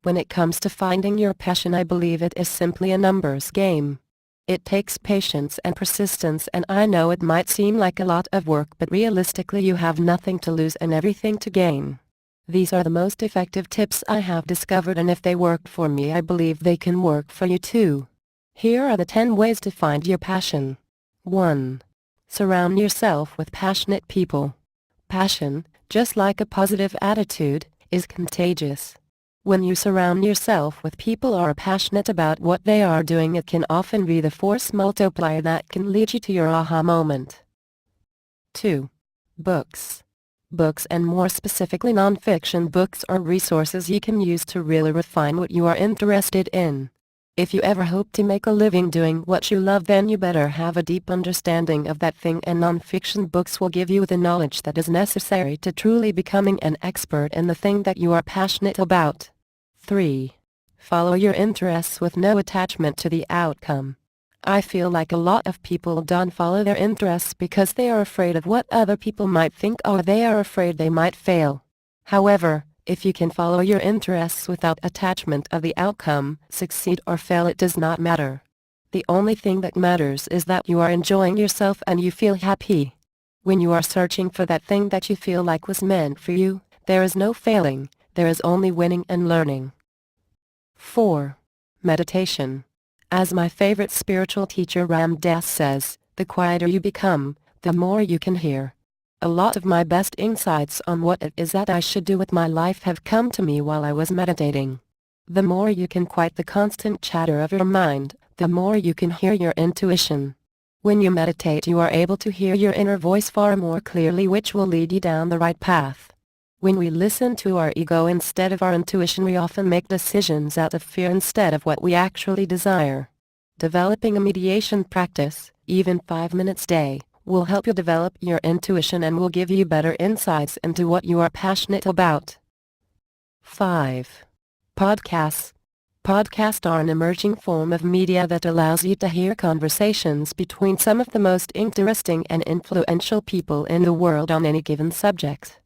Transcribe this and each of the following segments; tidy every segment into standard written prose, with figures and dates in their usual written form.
When it comes to finding your passion, I believe it is simply a numbers game. It takes patience and persistence, and I know it might seem like a lot of work, but realistically you have nothing to lose and everything to gain. These are the most effective tips I have discovered, and if they worked for me, I believe they can work for you too. Here are the 10 ways to find your passion. 1. Surround yourself with passionate people. Passion, just like a positive attitude, is contagious. When you surround yourself with people who are passionate about what they are doing, it can often be the force multiplier that can lead you to your aha moment. 2. Books. Books, and more specifically non-fiction books, are resources you can use to really refine what you are interested in. If you ever hope to make a living doing what you love, then you better have a deep understanding of that thing, and non-fiction books will give you the knowledge that is necessary to truly becoming an expert in the thing that you are passionate about. 3. Follow your interests with no attachment to the outcome. I feel like a lot of people don't follow their interests because they are afraid of what other people might think, or they are afraid they might fail. However, if you can follow your interests without attachment of the outcome, succeed or fail, it does not matter. The only thing that matters is that you are enjoying yourself and you feel happy. When you are searching for that thing that you feel like was meant for you, there is no failing, there is only winning and learning. 4. Meditation. As my favorite spiritual teacher Ram Dass says, the quieter you become, the more you can hear. A lot of my best insights on what it is that I should do with my life have come to me while I was meditating. The more you can quiet the constant chatter of your mind, the more you can hear your intuition. When you meditate, you are able to hear your inner voice far more clearly, which will lead you down the right path. When we listen to our ego instead of our intuition, we often make decisions out of fear instead of what we actually desire. Developing a meditation practice, even 5 minutes a day, will help you develop your intuition and will give you better insights into what you are passionate about. 5. Podcasts. Podcasts are an emerging form of media that allows you to hear conversations between some of the most interesting and influential people in the world on any given subject.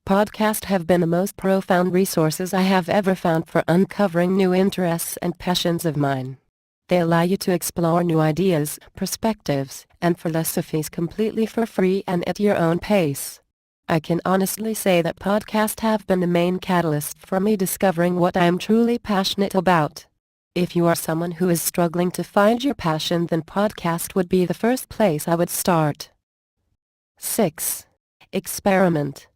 Podcasts have been the most profound resources I have ever found for uncovering new interests and passions of mine. They allow you to explore new ideas, perspectives, and philosophies completely for free and at your own pace. I can honestly say that podcasts have been the main catalyst for me discovering what I am truly passionate about. If you are someone who is struggling to find your passion, then podcast would be the first place I would start. 6. Experiment.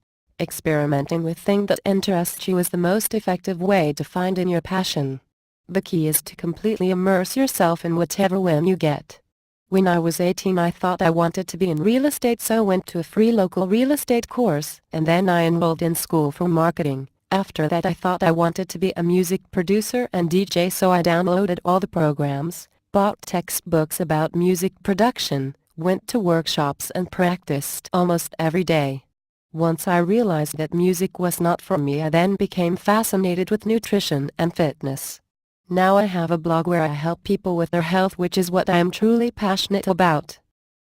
Experimenting with things that interest you is the most effective way to find in your passion. The key is to completely immerse yourself in whatever whim you get. When I was 18, I thought I wanted to be in real estate, so went to a free local real estate course, and then I enrolled in school for marketing. After that, I thought I wanted to be a music producer and DJ, so I downloaded all the programs, bought textbooks about music production, went to workshops and practiced almost every day. Once I realized that music was not for me, I then became fascinated with nutrition and fitness. Now I have a blog where I help people with their health, which is what I am truly passionate about.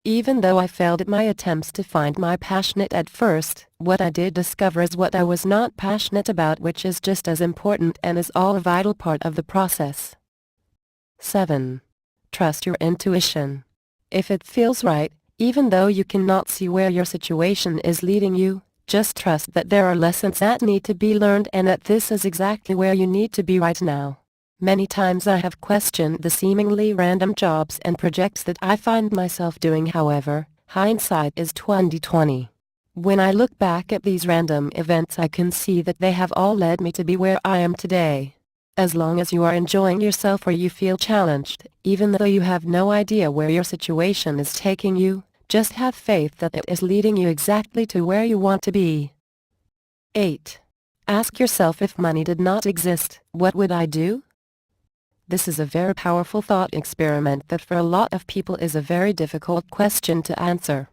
Even though I failed at my attempts to find my passionate at first, what I did discover is what I was not passionate about, which is just as important and is all a vital part of the process. 7. Trust your intuition. If it feels right, even though you cannot see where your situation is leading you, just trust that there are lessons that need to be learned and that this is exactly where you need to be right now. Many times I have questioned the seemingly random jobs and projects that I find myself doing. However, hindsight is 20/20. When I look back at these random events, I can see that they have all led me to be where I am today. As long as you are enjoying yourself or you feel challenged, even though you have no idea where your situation is taking you, just have faith that it is leading you exactly to where you want to be. 8. Ask yourself, if money did not exist, what would I do? This is a very powerful thought experiment that for a lot of people is a very difficult question to answer.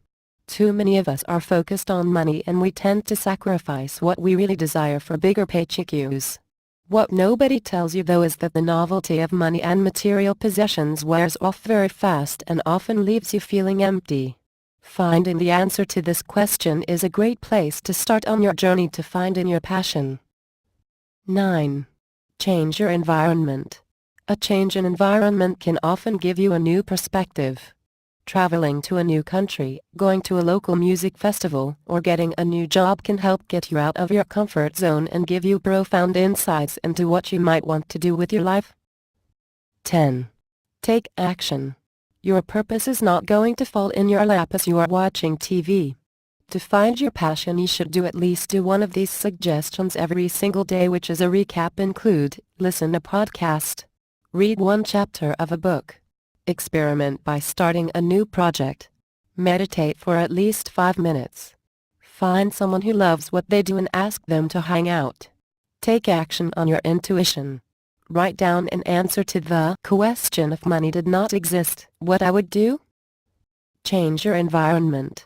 Too many of us are focused on money and we tend to sacrifice what we really desire for bigger paychecks. What nobody tells you though is that the novelty of money and material possessions wears off very fast and often leaves you feeling empty. Finding the answer to this question is a great place to start on your journey to finding your passion. 9. Change your environment. A change in environment can often give you a new perspective. Traveling to a new country, going to a local music festival, or getting a new job can help get you out of your comfort zone and give you profound insights into what you might want to do with your life. 10. Take action. Your purpose is not going to fall in your lap as you are watching TV. To find your passion, you should at least do one of these suggestions every single day, which as a recap include: listen a podcast, read one chapter of a book, experiment by starting a new project, meditate for at least 5 minutes, find someone who loves what they do and ask them to hang out. Take action on your intuition. Write down an answer to the question: if money did not exist, what I would do? Change your environment.